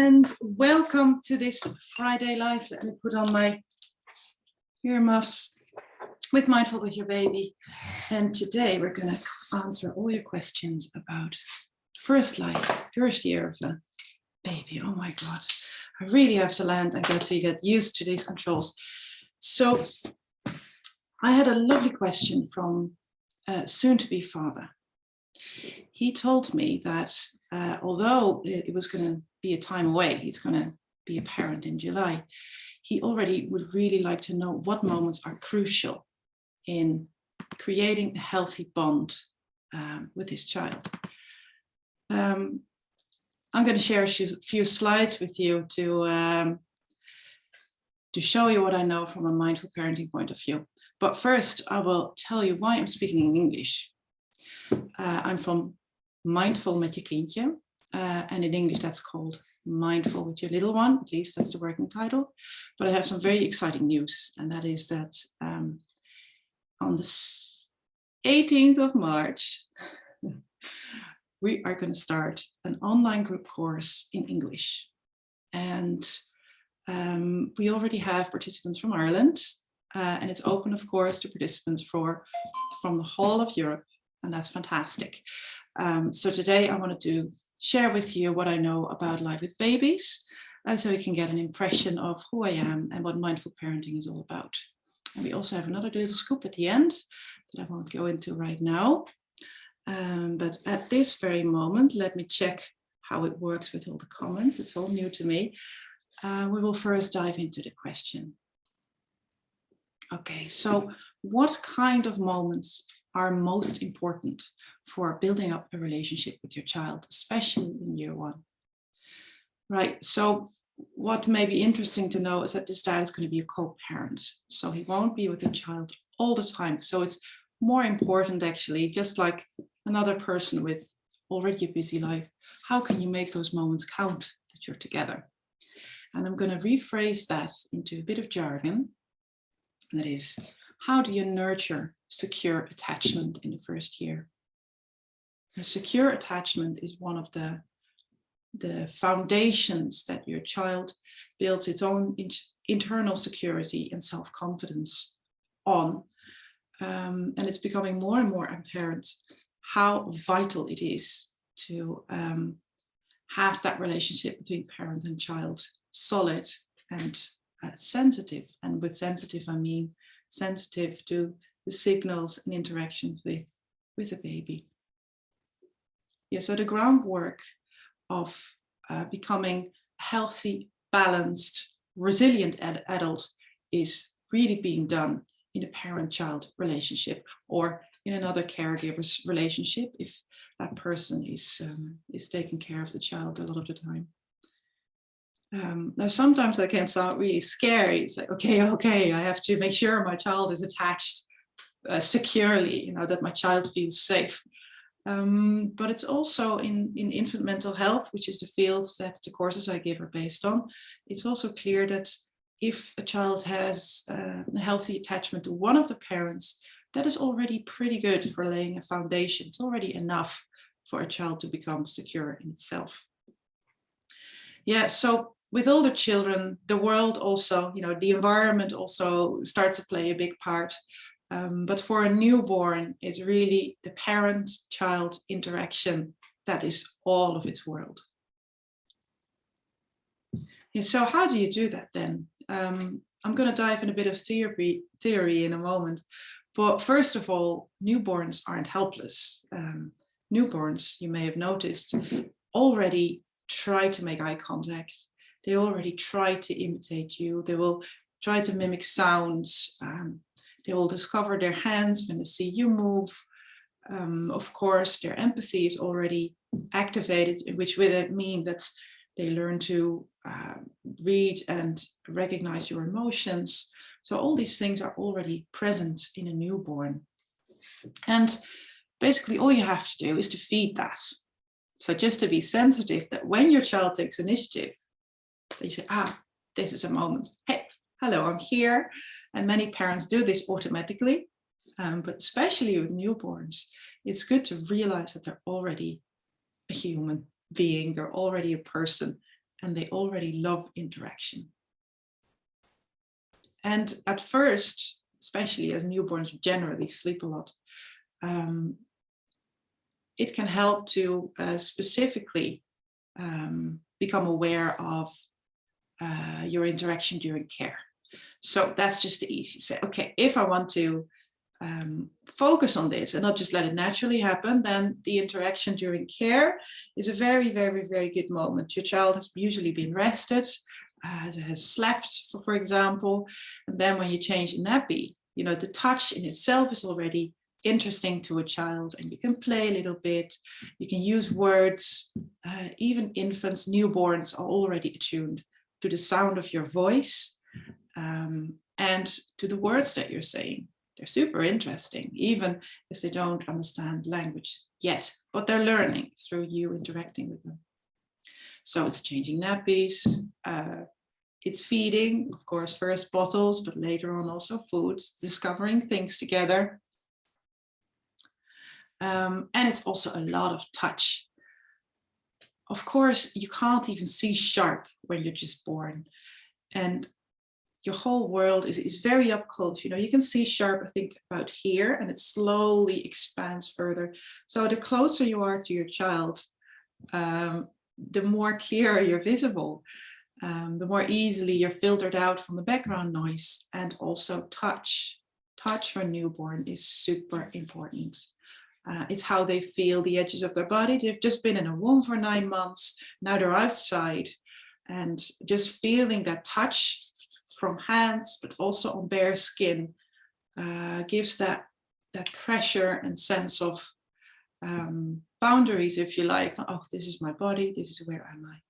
and welcome to this Friday Live. Let me put on my earmuffs with Mindful with Your Baby. And today we're going to answer all your questions about first life, first year of a baby. Oh my God, I really have to land and get used to these controls. So I had a lovely question from a soon-to-be father. He told me that although it was going to be a time away, he's going to be a parent in July, he already would really like to know what moments are crucial in creating a healthy bond with his child. I'm going to share a few slides with you to show you what I know from a mindful parenting point of view. But first, I will tell you why I'm speaking in English. I'm from Mindful met je Kindje, and in English that's called Mindful with Your Little One, at least that's the working title. But I have some very exciting news, and that is that on the 18th of March, we are going to start an online group course in English. And we already have participants from Ireland, and it's open, of course, to participants from the whole of Europe. And that's fantastic. So today I wanted to share with you what I know about life with babies, so you can get an impression of who I am and what mindful parenting is all about. And we also have another little scoop at the end that I won't go into right now. But at this very moment, let me check how it works with all the comments. It's all new to me. We will first dive into the question. Okay, so what kind of moments are most important for building up a relationship with your child, especially in year one? Right, so what may be interesting to know is that this dad is going to be a co-parent, so he won't be with the child all the time. So it's more important, actually, just like another person with already a busy life, how can you make those moments count that you're together? And I'm going to rephrase that into a bit of jargon. That is, how do you nurture secure attachment in the first year? A secure attachment is one of the foundations that your child builds its own internal security and self-confidence on. And it's becoming more and more apparent how vital it is to have that relationship between parent and child solid and sensitive. And with sensitive, I mean sensitive to the signals and interactions with a baby. Yeah, so the groundwork of becoming a healthy, balanced, resilient adult is really being done in a parent-child relationship or in another caregiver's relationship if that person is taking care of the child a lot of the time. Now, sometimes that can sound really scary. It's like, okay, I have to make sure my child is attached securely, that my child feels safe. But it's also in infant mental health, which is the field that the courses I give are based on. It's also clear that if a child has a healthy attachment to one of the parents, that is already pretty good for laying a foundation. It's already enough for a child to become secure in itself. Yeah, so with older children, the world also, the environment also starts to play a big part. But for a newborn, it's really the parent-child interaction that is all of its world. Yeah, so how do you do that then? I'm going to dive in a bit of theory in a moment. But first of all, newborns aren't helpless. Newborns, you may have noticed, already try to make eye contact. They already try to imitate you. They will try to mimic sounds. They will discover their hands when they see you move. Of course, their empathy is already activated, which would mean that they learn to read and recognize your emotions. So all these things are already present in a newborn. And basically all you have to do is to feed that. So just to be sensitive that when your child takes initiative, they say, this is a moment. Hey, hello, I'm here. And many parents do this automatically, but especially with newborns, it's good to realize that they're already a human being. They're already a person and they already love interaction. And at first, especially as newborns generally sleep a lot, it can help to specifically become aware of your interaction during care. So that's just the easy say, okay, if I want to focus on this and not just let it naturally happen, then the interaction during care is a very, very, very good moment. Your child has usually been rested, has slept, for example, and then when you change a nappy, you know, the touch in itself is already interesting to a child, and you can play a little bit, you can use words. Even infants, newborns are already attuned to the sound of your voice and to the words that you're saying. They're super interesting, even if they don't understand language yet, but they're learning through you interacting with them. So it's changing nappies, it's feeding, of course, first bottles, but later on also food, discovering things together. And it's also a lot of touch. Of course, you can't even see sharp when you're just born. And your whole world is very up close. You know, you can see sharp, I think, about here, and it slowly expands further. So the closer you are to your child, the more clearer you're visible, the more easily you're filtered out from the background noise. And also touch. Touch for newborn is super important. It's how they feel the edges of their body. They've just been in a womb for 9 months. Now they're outside, and just feeling that touch from hands, but also on bare skin, gives that pressure and sense of boundaries, if you like. Oh, this is my body, this is where am I?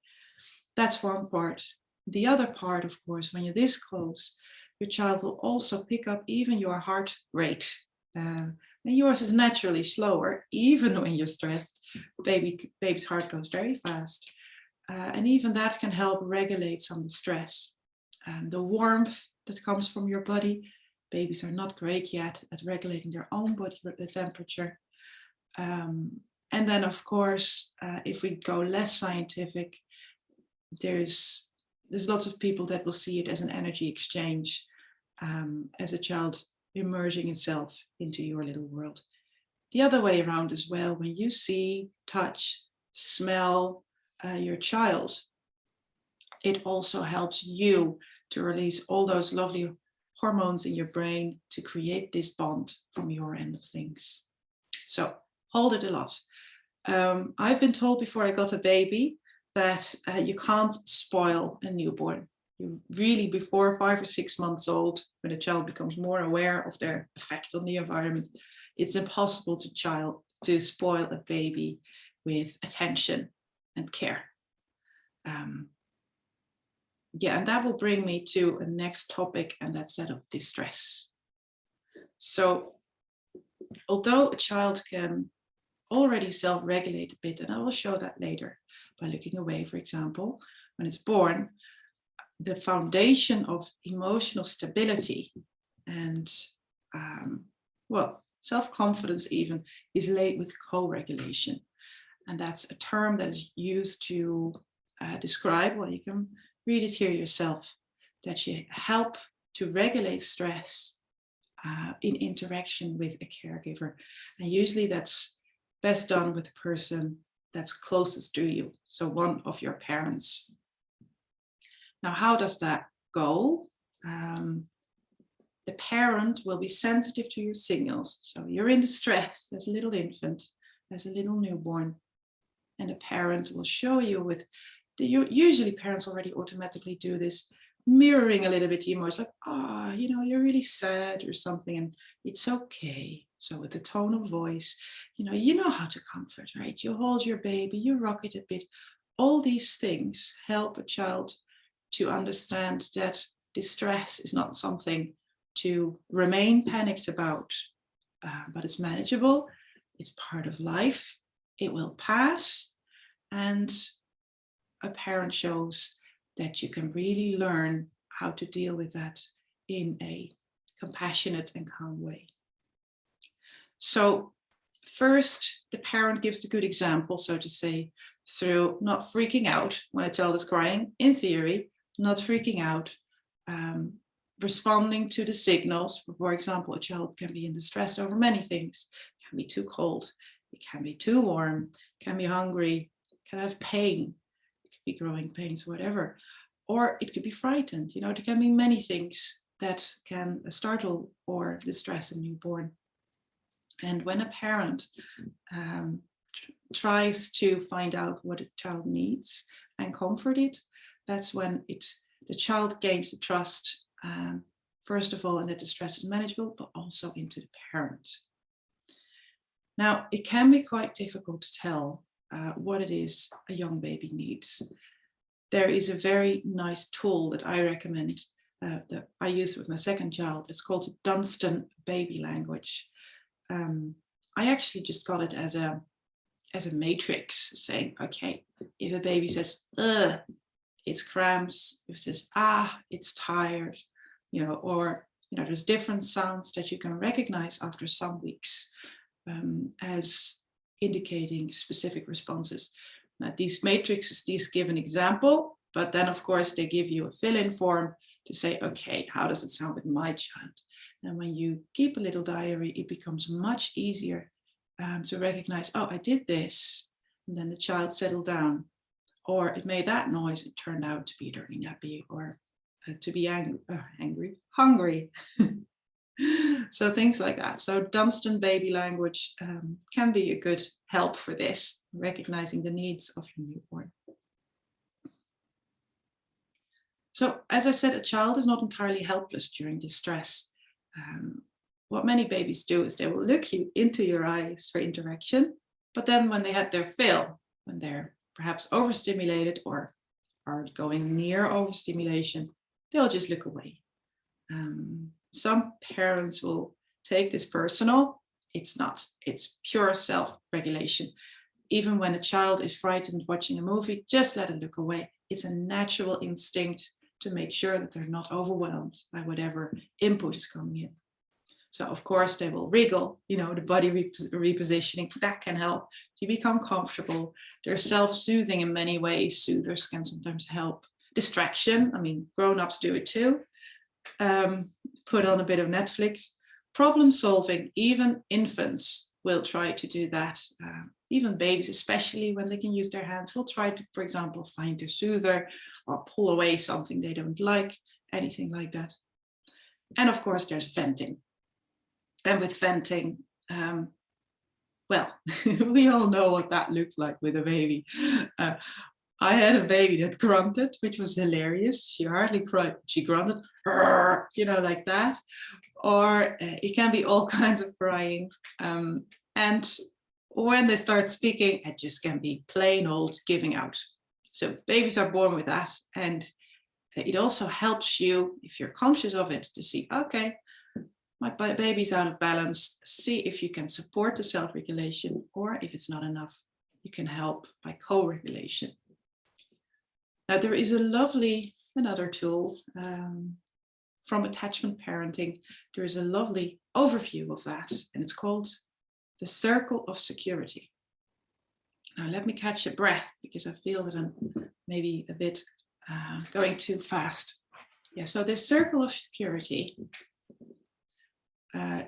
That's one part. The other part, of course, when you're this close, your child will also pick up even your heart rate. And yours is naturally slower, even when you're stressed. Baby's heart goes very fast. And even that can help regulate some of the stress. The warmth that comes from your body. Babies are not great yet at regulating their own body temperature. And then, of course, if we go less scientific, there's lots of people that will see it as an energy exchange, as a child immersing itself into your little world. The other way around as well, when you see, touch, smell your child, it also helps you to release all those lovely hormones in your brain to create this bond from your end of things. So hold it a lot. I've been told before I got a baby that you can't spoil a newborn. You really, before 5 or 6 months old, when a child becomes more aware of their effect on the environment, it's impossible to spoil a baby with attention and care. Yeah, and that will bring me to a next topic, and that's that of distress. So although a child can already self-regulate a bit, and I will show that later by looking away, for example, when it's born, the foundation of emotional stability and, well, self-confidence even is laid with co-regulation. And that's a term that is used to describe, well, you can read it here yourself, that you help to regulate stress in interaction with a caregiver. And usually that's best done with the person that's closest to you, so one of your parents. Now, how does that go? The parent will be sensitive to your signals. So you're in distress, there's a little infant, there's a little newborn, and the parent will show you with, usually parents already automatically do this, mirroring a little bit the emotion, like, oh, you know, you're really sad or something, and it's okay. So with the tone of voice, you know how to comfort, right? You hold your baby, you rock it a bit. All these things help a child to understand that distress is not something to remain panicked about, but it's manageable, it's part of life, it will pass, and a parent shows that you can really learn how to deal with that in a compassionate and calm way. So First, the parent gives the good example, so to say, through not freaking out when a child is crying, in theory, not freaking out, responding to the signals. For example, a child can be in distress over many things. It can be too cold, it can be too warm, can be hungry, can have pain, it could be growing pains, whatever. Or it could be frightened. There can be many things that can startle or distress a newborn. And when a parent tries to find out what a child needs and comfort it, that's when the child gains the trust, first of all, and that the stress is manageable, but also into the parent. Now, it can be quite difficult to tell what it is a young baby needs. There is a very nice tool that I recommend that I use with my second child. It's called the Dunstan baby language. I actually just got it as a matrix, saying, okay, if a baby says, it's cramps, if it says, it's tired, or there's different sounds that you can recognize after some weeks as indicating specific responses. Now, these matrices, these give an example, but then of course they give you a fill-in form to say, okay, how does it sound with my child? And when you keep a little diary, it becomes much easier to recognize, I did this, and then the child settled down, or it made that noise, it turned out to be dirty nappy, or to be hungry. So things like that. So Dunstan baby language can be a good help for this, recognizing the needs of your newborn. So as I said, a child is not entirely helpless during distress. What many babies do is they will look you into your eyes for interaction, but then when they had their fill, when they're perhaps overstimulated or are going near overstimulation, they'll just look away. Some parents will take this personal. It's not. It's pure self-regulation. Even when a child is frightened watching a movie, just let it look away. It's a natural instinct to make sure that they're not overwhelmed by whatever input is coming in. So of course they will wriggle, the body repositioning, that can help to become comfortable. They're self-soothing in many ways. Soothers can sometimes help. Distraction, grown-ups do it too. Put on a bit of Netflix. Problem solving, even infants will try to do that. Even babies, especially when they can use their hands, will try to, for example, find a soother or pull away something they don't like, anything like that. And of course, there's venting. And with venting, we all know what that looks like with a baby. I had a baby that grunted, which was hilarious. She hardly cried. She grunted, like that. Or it can be all kinds of crying. And when they start speaking, it just can be plain old giving out. So babies are born with that. And it also helps you, if you're conscious of it, to see, okay, my baby's out of balance. See if you can support the self-regulation, or if it's not enough, you can help by co-regulation. Now, there is another tool from attachment parenting. There is a lovely overview of that, and it's called the circle of security. Now, let me catch a breath, because I feel that I'm maybe a bit going too fast. Yeah, so this circle of security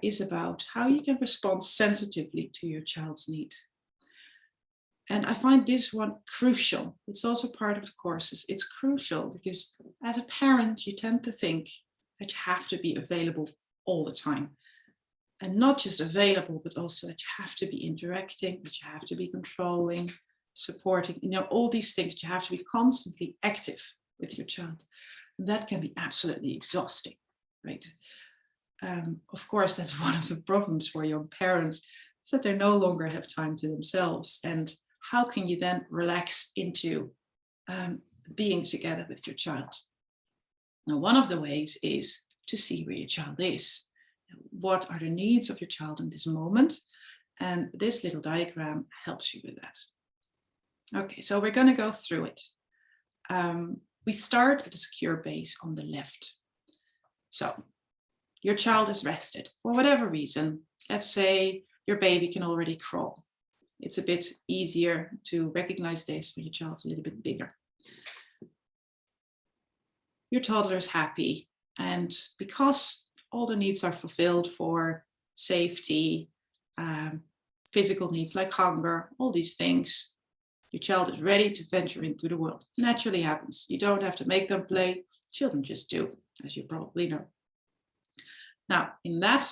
is about how you can respond sensitively to your child's need. And I find this one crucial. It's also part of the courses. It's crucial because as a parent, you tend to think that you have to be available all the time. And not just available, but also that you have to be interacting, that you have to be controlling, supporting, all these things. You have to be constantly active with your child. And that can be absolutely exhausting, right? Of course, that's one of the problems for young parents, is that they no longer have time to themselves. And how can you then relax into being together with your child? Now, one of the ways is to see where your child is. What are the needs of your child in this moment? And this little diagram helps you with that. Okay, so we're going to go through it. We start at the secure base on the left. So your child is rested for whatever reason. Let's say your baby can already crawl. It's a bit easier to recognize this when your child's a little bit bigger. Your toddler is happy, and because all the needs are fulfilled for safety, physical needs like hunger, all these things, your child is ready to venture into the world. Naturally happens. You don't have to make them play. Children just do, as you probably know. Now, in that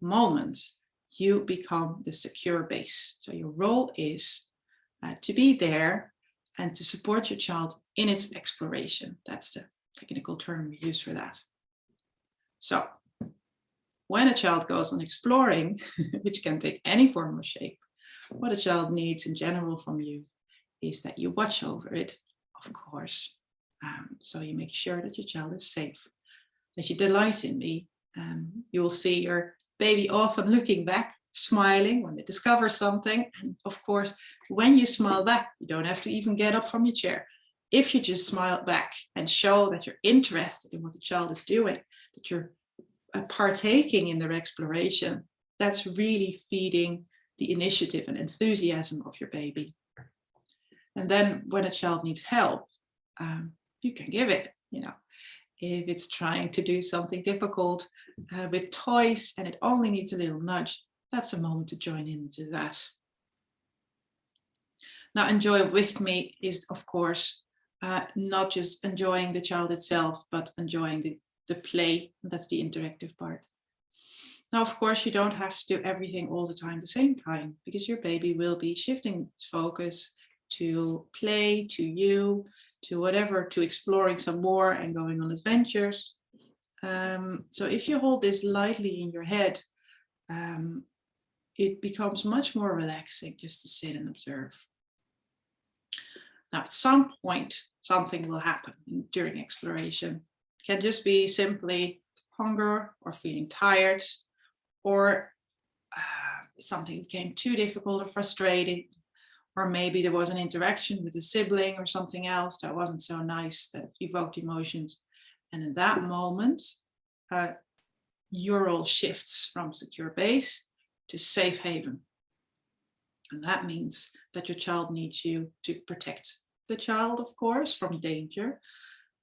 moment, you become the secure base. So your role is to be there and to support your child in its exploration. That's the technical term we use for that. So when a child goes on exploring, which can take any form or shape, what a child needs in general from you is that you watch over it, of course. So you make sure that your child is safe, that you delight in me. You will see your baby often looking back, smiling when they discover something. And of course, when you smile back, you don't have to even get up from your chair. If you just smile back and show that you're interested in what the child is doing, that you're partaking in their exploration, that's really feeding the initiative and enthusiasm of your baby. And then when a child needs help, you can give it, if it's trying to do something difficult with toys and it only needs a little nudge, that's a moment to join into that. Now, enjoy with me is, of course, not just enjoying the child itself, but enjoying the play. That's the interactive part. Now, of course, you don't have to do everything all the time at the same time, because your baby will be shifting its focus to play, to you, to whatever, to exploring some more and going on adventures. So if you hold this lightly in your head, it becomes much more relaxing just to sit and observe. Now, at some point, something will happen during exploration. It can just be simply hunger or feeling tired, or something became too difficult or frustrating, or maybe there was an interaction with a sibling or something else that wasn't so nice, that evoked emotions. And in that moment, your role shifts from secure base to safe haven. And that means that your child needs you to protect the child, of course, from danger,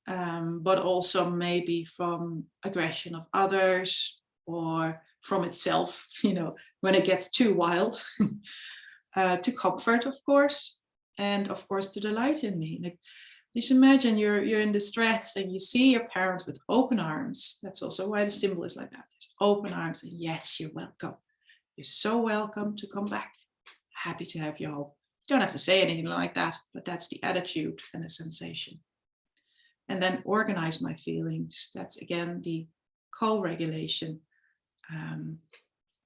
but also maybe from aggression of others or from itself, when it gets too wild, to comfort, of course, and of course to delight in me. Like, just imagine you're in distress and you see your parents with open arms. That's also why the symbol is like that. There's open arms, and yes, you're welcome. You're so welcome to come back. Happy to have you home. You don't have to say anything like that, but that's the attitude and the sensation. And then organize my feelings. That's again the co-regulation.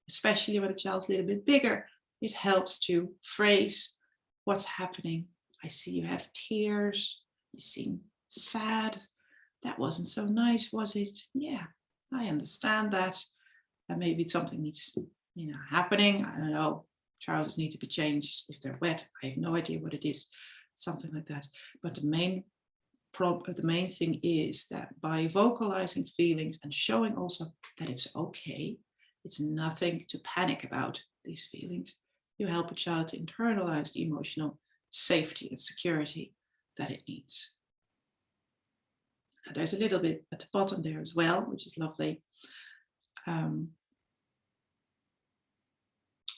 Especially when a child's a little bit bigger, it helps to phrase what's happening. I see you have tears. You seem sad. That wasn't so nice, was it? Yeah, I understand that. And maybe something needs, happening. I don't know. Trousers need to be changed if they're wet. I have no idea what it is. Something like that. But the main thing is that by vocalizing feelings and showing also that it's okay, it's nothing to panic about these feelings, you help a child to internalize the emotional safety and security that it needs. Now, there's a little bit at the bottom there as well, which is lovely.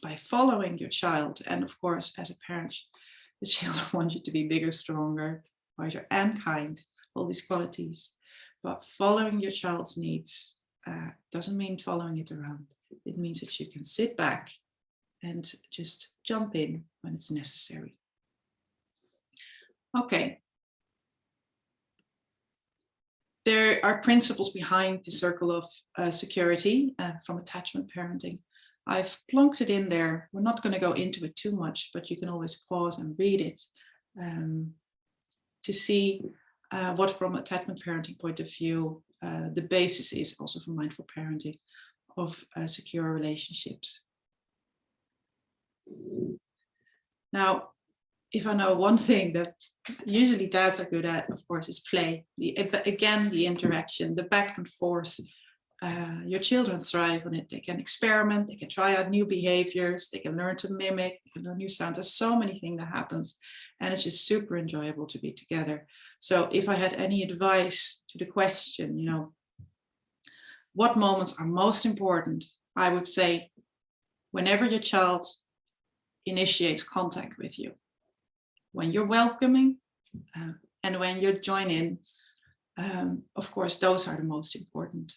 By following your child, and of course, as a parent, the children want you to be bigger, stronger, wiser, and kind, all these qualities. But following your child's needs doesn't mean following it around. It means that you can sit back and just jump in when it's necessary. Okay. There are principles behind the circle of security from attachment parenting. I've plonked it in there. We're not going to go into it too much, but you can always pause and read it to see what, from attachment parenting point of view, the basis is also for mindful parenting of secure relationships. Now, if I know one thing that usually dads are good at, of course, is play. Again, the interaction, the back and forth, your children thrive on it. They can experiment, they can try out new behaviors, they can learn to mimic, they can learn new sounds. There's so many things that happens, and it's just super enjoyable to be together. So if I had any advice to the question, you know, what moments are most important, I would say whenever your child initiates contact with you, when you're welcoming and when you join in, of course, those are the most important.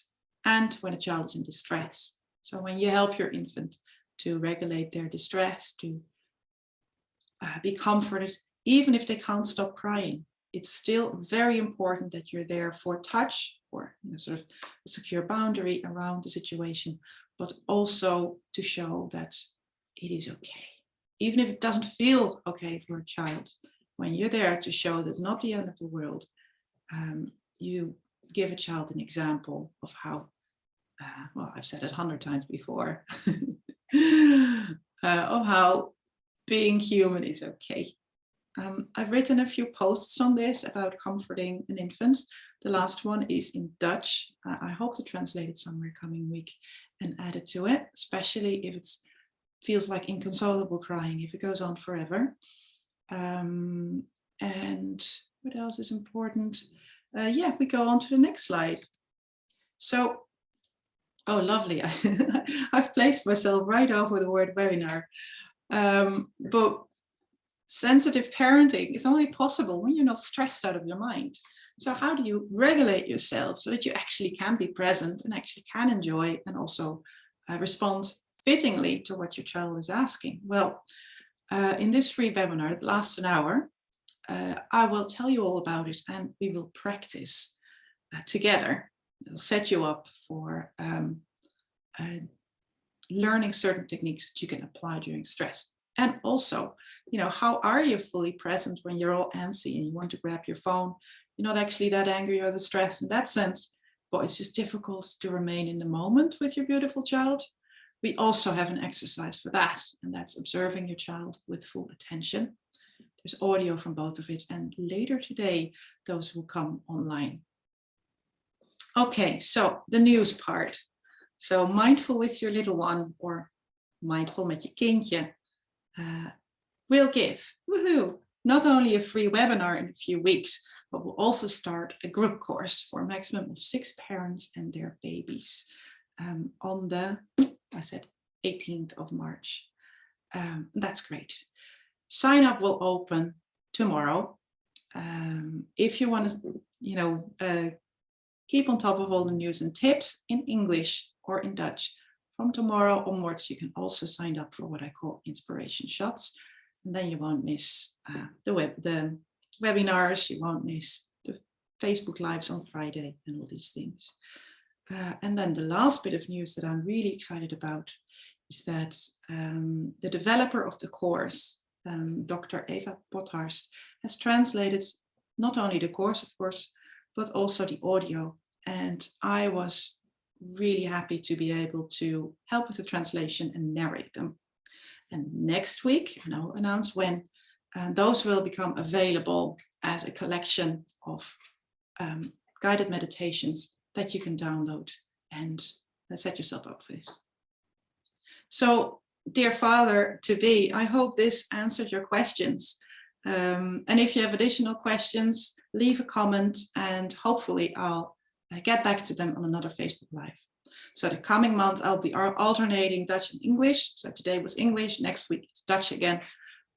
And when a child is in distress. So when you help your infant to regulate their distress, to be comforted, even if they can't stop crying, it's still very important that you're there for touch or, you know, sort of a secure boundary around the situation, but also to show that it is okay. Even if it doesn't feel okay for a child, when you're there to show that it's not the end of the world, you give a child an example of how, well, I've said it 100 times before, of how being human is okay. I've written a few posts on this about comforting an infant. The last one is in Dutch. I hope to translate it somewhere coming week and add it to it, especially if it feels like inconsolable crying, if it goes on forever. And what else is important? Yeah, if we go on to the next slide. So, oh, lovely. I've placed myself right over the word webinar. But sensitive parenting is only possible when you're not stressed out of your mind. So how do you regulate yourself so that you actually can be present and actually can enjoy and also respond fittingly to what your child is asking? Well, in this free webinar, it lasts an hour. I will tell you all about it and we will practice together. It'll set you up for learning certain techniques that you can apply during stress. And also, you know, how are you fully present when you're all antsy and you want to grab your phone? You're not actually that angry or the stress in that sense, but it's just difficult to remain in the moment with your beautiful child. We also have an exercise for that, and that's observing your child with full attention. There's audio from both of it, and later today, those will come online. Okay, so the news part. So mindful with your little one, or mindful met je kindje, we'll give, woohoo, not only a free webinar in a few weeks, but we'll also start a group course for a maximum of 6 parents and their babies on the, I said, 18th of March. That's great. Sign up will open tomorrow. If you want to, you know, keep on top of all the news and tips in English or in Dutch, from tomorrow onwards, you can also sign up for what I call inspiration shots. And then you won't miss the webinars, you won't miss the Facebook Lives on Friday and all these things. And then the last bit of news that I'm really excited about is that the developer of the course, Dr. Eva Pothārst, has translated not only the course, of course, but also the audio. And I was really happy to be able to help with the translation and narrate them. And next week, and I'll announce when, those will become available as a collection of guided meditations that you can download and set yourself up with. So, dear father-to-be, I hope this answered your questions. And if you have additional questions, leave a comment and hopefully I'll get back to them on another Facebook Live. So the coming month, I'll be alternating Dutch and English. So today was English, next week it's Dutch again.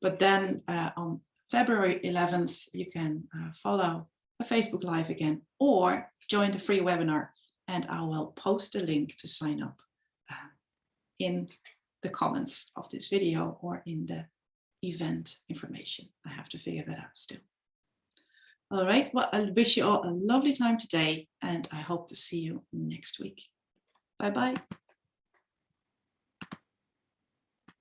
But then on February 11th, you can follow a Facebook Live again or join the free webinar and I will post a link to sign up in the comments of this video or in the event information. I have to figure that out still. All right, well, I wish you all a lovely time today and I hope to see you next week. Bye-bye.